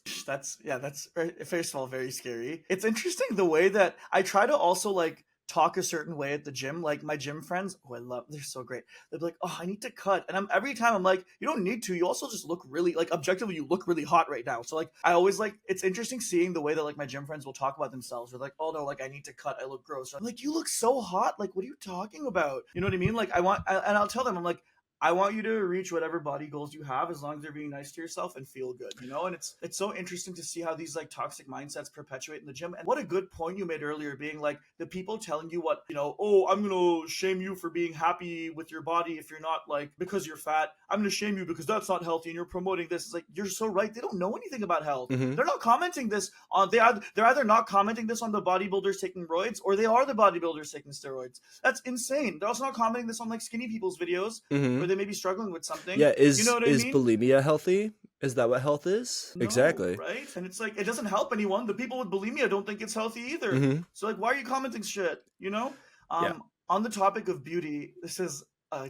first of all very scary. It's interesting the way that I try to also like talk a certain way at the gym. Like my gym friends, who I love, they're so great. They're like, "Oh, I need to cut," and every time I'm like, "You don't need to. You also just look really like objectively, you look really hot right now." So like, I always like it's interesting seeing the way that like my gym friends will talk about themselves. They're like, "Oh no, like I need to cut. I look gross." I'm like, "You look so hot. Like, what are you talking about?" You know what I mean? Like, and I'll tell them, I'm like, I want you to reach whatever body goals you have as long as you're being nice to yourself and feel good, you know? And it's so interesting to see how these like toxic mindsets perpetuate in the gym. And what a good point you made earlier, being like the people telling you what, you know, oh, I'm gonna shame you for being happy with your body if you're not like because you're fat. I'm gonna shame you because that's not healthy and you're promoting this. It's like you're so right. They don't know anything about health. Mm-hmm. They're not commenting this on they're either not commenting this on the bodybuilders taking roids or they are the bodybuilders taking steroids. That's insane. They're also not commenting this on like skinny people's videos where they may be struggling with something. Yeah, you know what I mean? bulimia healthy? Is that what health is? No, exactly. Right? And it's like it doesn't help anyone. The people with bulimia don't think it's healthy either. So like, why are you commenting shit? You know? On the topic of beauty, this is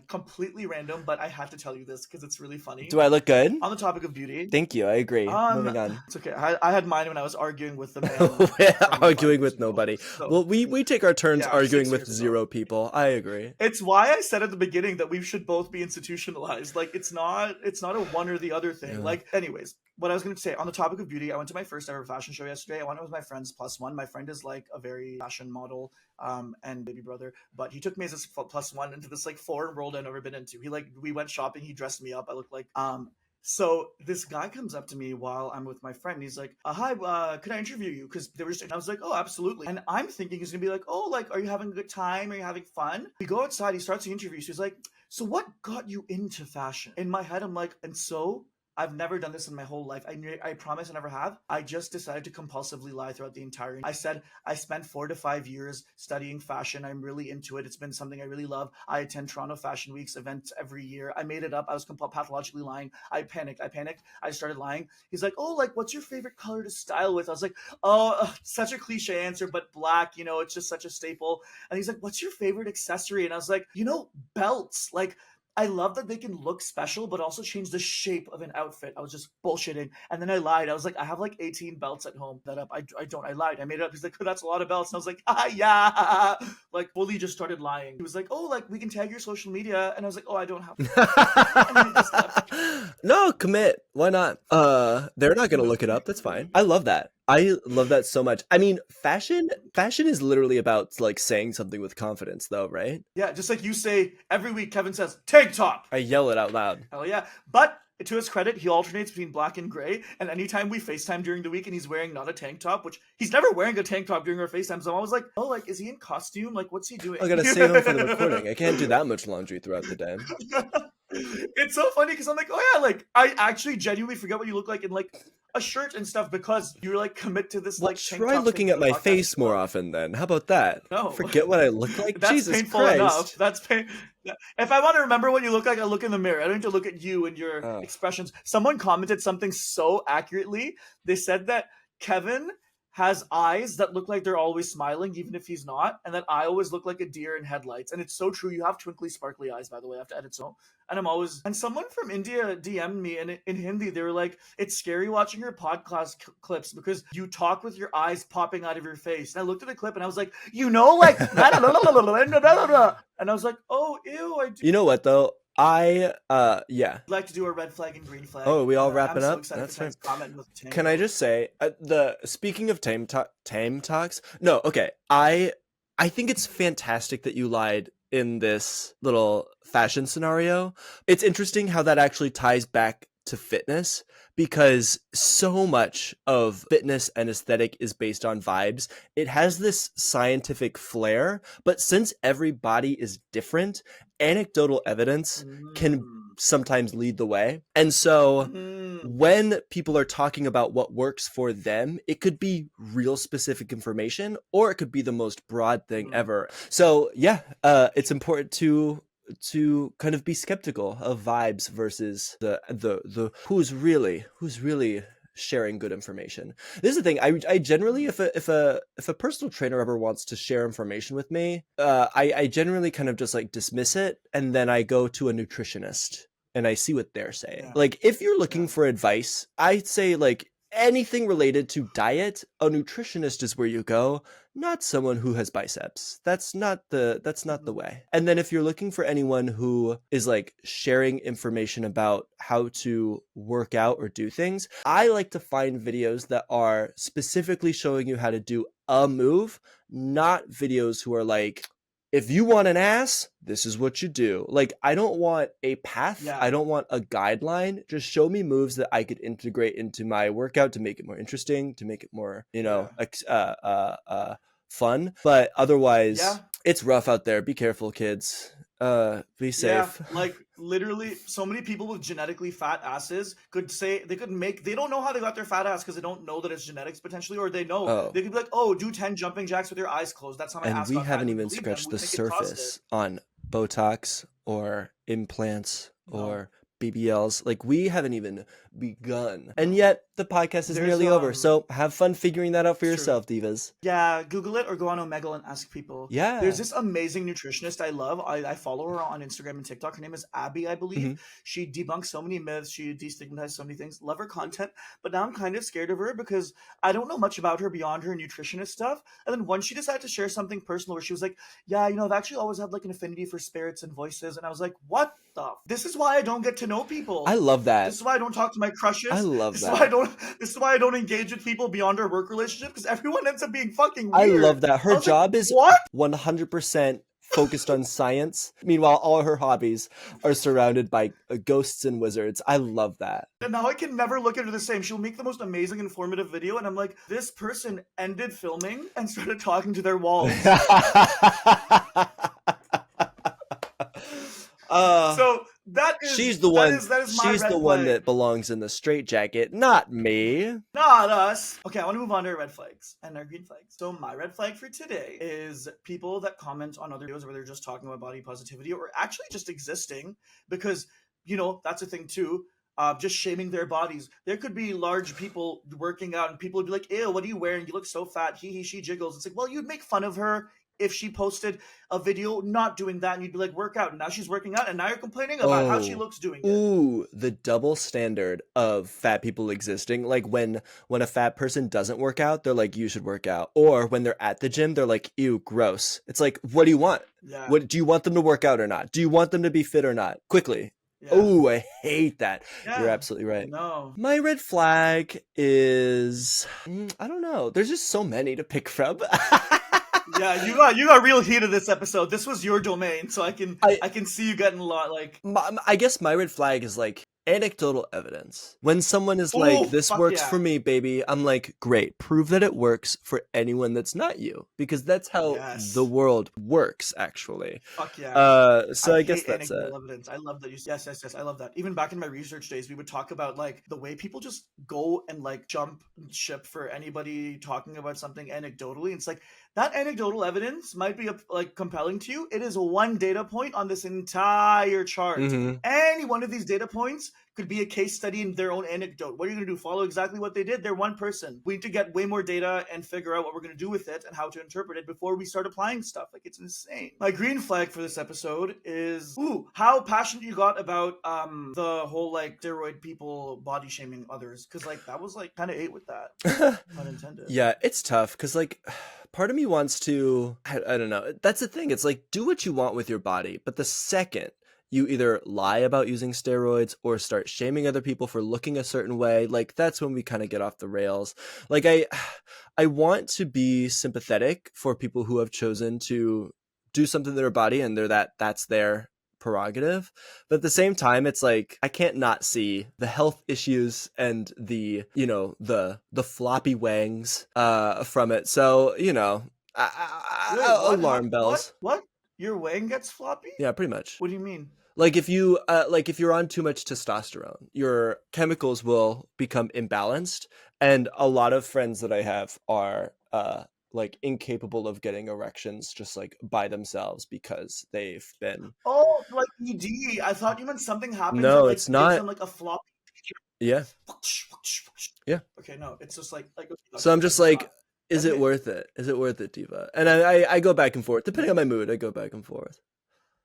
completely random, but I had to tell you this because it's really funny. Do I look good? On the topic of beauty. Thank you. I agree. Moving on. It's okay. I had mine when I was arguing with the man. Arguing with nobody. So, well, we take our turns arguing with zero people. I agree. It's why I said at the beginning that we should both be institutionalized. Like it's not a one or the other thing. Yeah. Like, anyways, what I was going to say on the topic of beauty, I went to my first ever fashion show yesterday. I went with my friend's +1. My friend is like a very fashion model and baby brother, but he took me as a +1 into this like foreign world I've never been into. We went shopping. He dressed me up. I looked like So this guy comes up to me while I'm with my friend. He's like, "Hi, could I interview you?" Because they were just. And I was like, "Oh, absolutely." And I'm thinking he's gonna be like, "Oh, like, are you having a good time? Are you having fun?" We go outside. He starts the interview. So he's like, "So what got you into fashion?" In my head, I'm like, "And so I've never done this in my whole life. I promise I never have. I just decided to compulsively lie throughout the entire. I said I spent 4 to 5 years studying fashion. I'm really into it. It's been something I really love. I attend Toronto Fashion Week's events every year. I made it up. I was pathologically lying. I panicked. I started lying. He's like, oh, like, what's your favorite color to style with? I was like, oh, such a cliche answer, but black, you know, it's just such a staple. And he's like, what's your favorite accessory? And I was like, you know, belts. Like, I love that they can look special, but also change the shape of an outfit. I was just bullshitting. And then I lied. I was like, I have like 18 belts at home. I don't. I lied. I made it up. He's like, oh, that's a lot of belts. And I was like, yeah. Like, fully just started lying. He was like, oh, like, we can tag your social media. And I was like, oh, I don't have. And then he just left. No, commit. Why not? They're not gonna look it up. That's fine. I love that. I love that so much. I mean, fashion is literally about like saying something with confidence, though, right? Yeah, just like you say every week, Kevin says, tank top. I yell it out loud. Hell yeah. But to his credit, he alternates between black and gray. And anytime we FaceTime during the week and he's wearing not a tank top, which he's never wearing a tank top during our FaceTime. So I'm always like, oh, like, is he in costume? Like, what's he doing? I gotta stay home for the recording. I can't do that much laundry throughout the day. It's so funny because I'm like, oh yeah, like, I actually genuinely forget what you look like in like a shirt and stuff because you're like commit to this. Well, like try looking at my face more often then. How about that? No. Forget what I look like? That's Jesus painful Christ. enough. That's pain. If I want to remember what you look like, I look in the mirror. I don't need to look at you and your expressions. Someone commented something so accurately. They said that Kevin has eyes that look like they're always smiling, even if he's not, and that I always look like a deer in headlights. And it's so true. You have twinkly, sparkly eyes, by the way. I have to edit so. And I'm always. And someone from India DM'd me, and in Hindi, they were like, "It's scary watching your podcast clips because you talk with your eyes popping out of your face." And I looked at the clip, and I was like, you know, like, and I was like, oh, ew, I do. You know what though? Yeah. I'd like to do a red flag and green flag. Oh, are we all wrapping I'm up? So That's right. Tank. Can I just say speaking of tame talks? No, okay. I think it's fantastic that you lied in this little fashion scenario. It's interesting how that actually ties back to fitness because so much of fitness and aesthetic is based on vibes. It has this scientific flair, but since every body is different, anecdotal evidence can sometimes lead the way. And so when people are talking about what works for them, it could be real specific information or it could be the most broad thing ever. So yeah, it's important to kind of be skeptical of vibes versus the who's really sharing good information. This is the thing. I generally, if a personal trainer ever wants to share information with me, I generally kind of just like dismiss it, and then I go to a nutritionist and I see what they're saying. Yeah. Like if you're looking for advice, I'd say like anything related to diet, a nutritionist is where you go, not someone who has biceps. That's not the way. And then if you're looking for anyone who is like sharing information about how to work out or do things, I like to find videos that are specifically showing you how to do a move, not videos who are like, if you want an ass, this is what you do. Like, I don't want a path. Yeah. I don't want a guideline. Just show me moves that I could integrate into my workout to make it more interesting, to make it more, fun. But otherwise, it's rough out there. Be careful, kids. Be safe. Yeah, like literally so many people with genetically fat asses could say they don't know how they got their fat ass because they don't know that it's genetics potentially, or they know they could be like, oh, do 10 jumping jacks with your eyes closed. That's how my ass got fat. And we haven't even scratched the surface on Botox or implants or BBLs. Like, we haven't even begun. And yet the podcast is nearly over. So have fun figuring that out for yourself, divas. Yeah, Google it or go on Omegle and ask people. Yeah. There's this amazing nutritionist I love. I follow her on Instagram and TikTok. Her name is Abby, I believe. Mm-hmm. She debunks so many myths. She destigmatizes so many things. Love her content. But now I'm kind of scared of her because I don't know much about her beyond her nutritionist stuff. And then once she decided to share something personal where she was like, yeah, I've actually always had like an affinity for spirits and voices. And I was like, what the? This is why I don't get to know people. I love that. This is why I don't talk to my crushes. I love this that. This is why I don't engage with people beyond our work relationship, because everyone ends up being fucking weird. I love that. Her job is 100% focused on science. Meanwhile, all her hobbies are surrounded by ghosts and wizards. I love that. And now I can never look at her the same. She'll make the most amazing, informative video, and I'm like, this person ended filming and started talking to their walls. So She's the one. That is my She's red the one flag. that belongs in the straitjacket, not me. Not us. Okay, I want to move on to our red flags and our green flags. So my red flag for today is people that comment on other videos where they're just talking about body positivity or actually just existing, because that's a thing too. Just shaming their bodies. There could be large people working out and people would be like, ew, what are you wearing? You look so fat. He, she jiggles. It's like, well, you'd make fun of her if she posted a video not doing that and you'd be like, work out. And now she's working out and now you're complaining about how she looks doing it. Ooh, the double standard of fat people existing. Like when a fat person doesn't work out, they're like, you should work out. Or when they're at the gym, they're like, ew, gross. It's like, what do you want? Yeah. What do you want them to work out or not? Do you want them to be fit or not? Quickly. Yeah. Oh, I hate that. Yeah. You're absolutely right. No. My red flag is, I don't know. There's just so many to pick from. Yeah, you got real heat of this episode. This was your domain, so I can see you getting a lot. Like, I guess my red flag is like anecdotal evidence. When someone is like, this works for me, baby, I'm like, great, prove that it works for anyone that's not you, because that's how the world works, actually. Fuck yeah. So I guess that's it. Evidence. I love that you. Yes. I love that. Even back in my research days, we would talk about like the way people just go and like jump ship for anybody talking about something anecdotally. It's like that anecdotal evidence might be like compelling to you. It is one data point on this entire chart. Mm-hmm. Any one of these data points could be a case study in their own anecdote. What are you going to do? Follow exactly what they did? They're one person. We need to get way more data and figure out what we're going to do with it and how to interpret it before we start applying stuff. Like, it's insane. My green flag for this episode is, how passionate you got about the whole like steroid people body shaming others. Because like that was like kind of ate with that. Unintended. Yeah, it's tough because like part of me wants to, I don't know. That's the thing. It's like, do what you want with your body. But the second you either lie about using steroids or start shaming other people for looking a certain way, like that's when we kind of get off the rails. Like I want to be sympathetic for people who have chosen to do something to their body and that's their prerogative. But at the same time, it's like I can't not see the health issues and the the floppy wangs from it. So alarm bells. What? Your wang gets floppy? Yeah, pretty much. What do you mean? Like if you're on too much testosterone, your chemicals will become imbalanced, and a lot of friends that I have are like incapable of getting erections just like by themselves because they've been like ED. I thought you meant something happens. No, that, like, it's not. Gives them like a floppy. Yeah. Yeah. Okay, no, it's just like. So I'm just like, is it worth it? Is it worth it, Diva? And I go back and forth depending on my mood. I go back and forth.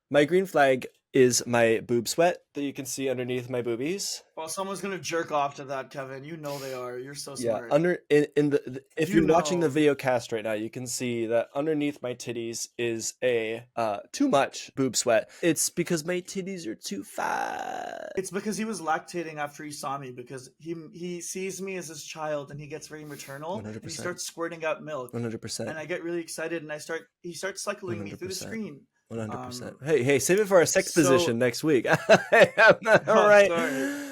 My green flag is my boob sweat that you can see underneath my boobies. Well, someone's gonna jerk off to that, Kevin. You know they are. You're so smart. Yeah, if you're watching the video cast right now, you can see that underneath my titties is a too much boob sweat. It's because my titties are too fat. It's because he was lactating after he saw me, because he sees me as his child and he gets very maternal. 100%. And he starts squirting out milk. 100%. And I get really excited and he starts cycling 100%. Me through the screen. 100%. Hey, save it for our sex position next week. All right. Sorry.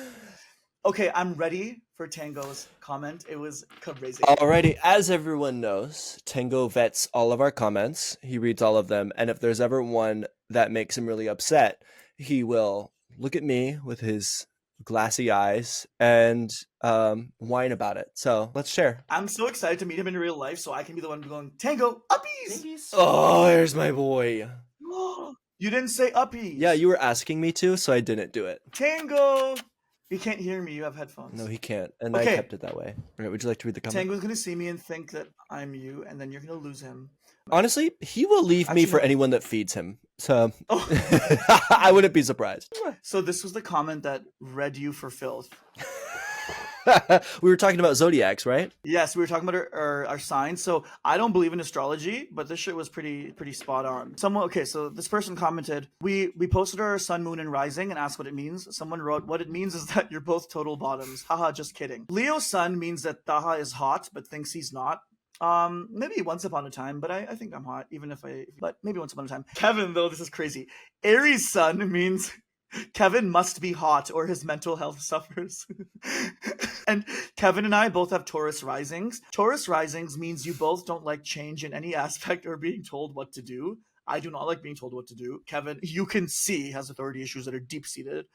Okay, I'm ready for Tango's comment. It was crazy. Alrighty, as everyone knows, Tango vets all of our comments. He reads all of them, and if there's ever one that makes him really upset, he will look at me with his glassy eyes and whine about it. So let's share. I'm so excited to meet him in real life, so I can be the one going, Tango, uppies! Oh, there's my boy. You didn't say uppies. Yeah, you were asking me to, so I didn't do it. Tango! He can't hear me. You have headphones. No, he can't. And okay. I kept it that way. All right, would you like to read the comment? Tango's going to see me and think that I'm you, and then you're going to lose him. Honestly, he will leave me for anyone that feeds him. So I wouldn't be surprised. So this was the comment that read you for filth. We were talking about zodiacs, right? Yes, we were talking about our signs. So I don't believe in astrology, but this shit was pretty spot on. So this person commented, we posted our sun, moon, and rising and asked what it means. Someone wrote, what it means is that you're both total bottoms. Haha, just kidding. Leo sun means that Taha is hot, but thinks he's not. Maybe once upon a time, but I think I'm hot, but maybe once upon a time. Kevin, though, this is crazy. Aries sun means Kevin must be hot or his mental health suffers. And Kevin and I both have Taurus risings. Taurus risings means you both don't like change in any aspect or being told what to do. I do not like being told what to do. Kevin, you can see, has authority issues that are deep-seated.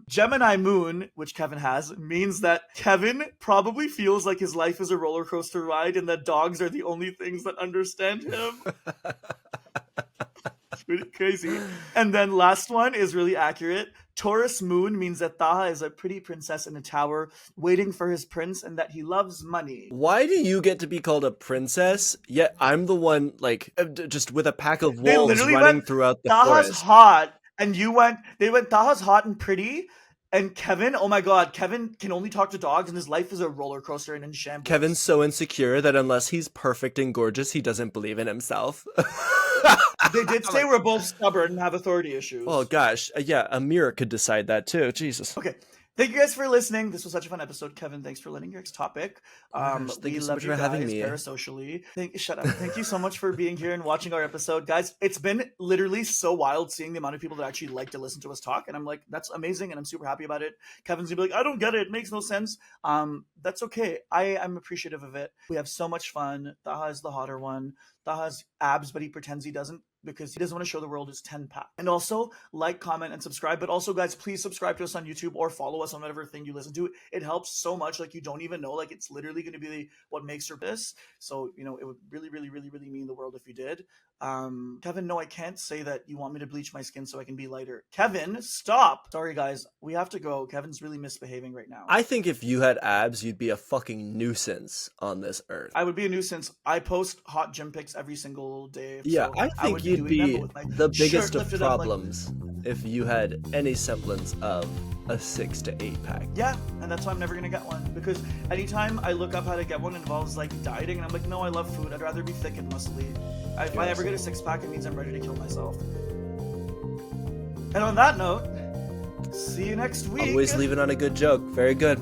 Gemini moon, which Kevin has, means that Kevin probably feels like his life is a roller coaster ride and that dogs are the only things that understand him. It's pretty crazy. And then last one is really accurate. Taurus moon means that Taha is a pretty princess in a tower waiting for his prince and that he loves money. Why do you get to be called a princess, yet I'm the one, like, just with a pack of They wolves literally running went, throughout the Taha's forest? hot, and they went, Taha's hot and pretty, and Kevin, oh my god, Kevin can only talk to dogs and his life is a roller coaster and in shambles. Kevin's so insecure that unless he's perfect and gorgeous, he doesn't believe in himself. They did say we're both stubborn and have authority issues. Oh gosh, yeah, a mirror could decide that too. Jesus. Okay. Thank you guys for listening. This was such a fun episode. Kevin, thanks for letting your topic. Thank you so much for having me. Parasocially. Shut up. Thank you so much for being here and watching our episode. Guys, it's been literally so wild seeing the amount of people that actually like to listen to us talk. And I'm like, that's amazing. And I'm super happy about it. Kevin's gonna be like, I don't get it. It makes no sense. That's okay. I'm appreciative of it. We have so much fun. Taha is the hotter one. Taha has abs, but he pretends he doesn't because he doesn't want to show the world his 10-pack. And also, like, comment, and subscribe. But also, guys, please subscribe to us on YouTube or follow us on whatever thing you listen to. It helps so much. Like, you don't even know. Like, it's literally going to be what makes your this. So, you know, it would really, really, really, really mean the world if you did. Kevin, no, I can't say that you want me to bleach my skin so I can be lighter. Kevin, stop! Sorry, guys. We have to go. Kevin's really misbehaving right now. I think if you had abs, you'd be a fucking nuisance on this earth. I would be a nuisance. I post hot gym pics every single day. Yeah, so I think you'd be the biggest of problems if you had any semblance of a 6 to 8 pack. Yeah, and that's why I'm never gonna get one, because anytime I look up how to get one, it involves like dieting, and I'm like, no, I love food. I'd rather be thick and muscly. If I ever get a 6-pack, it means I'm ready to kill myself. And on that note, see you next week. Always leave it on a good joke. Very good.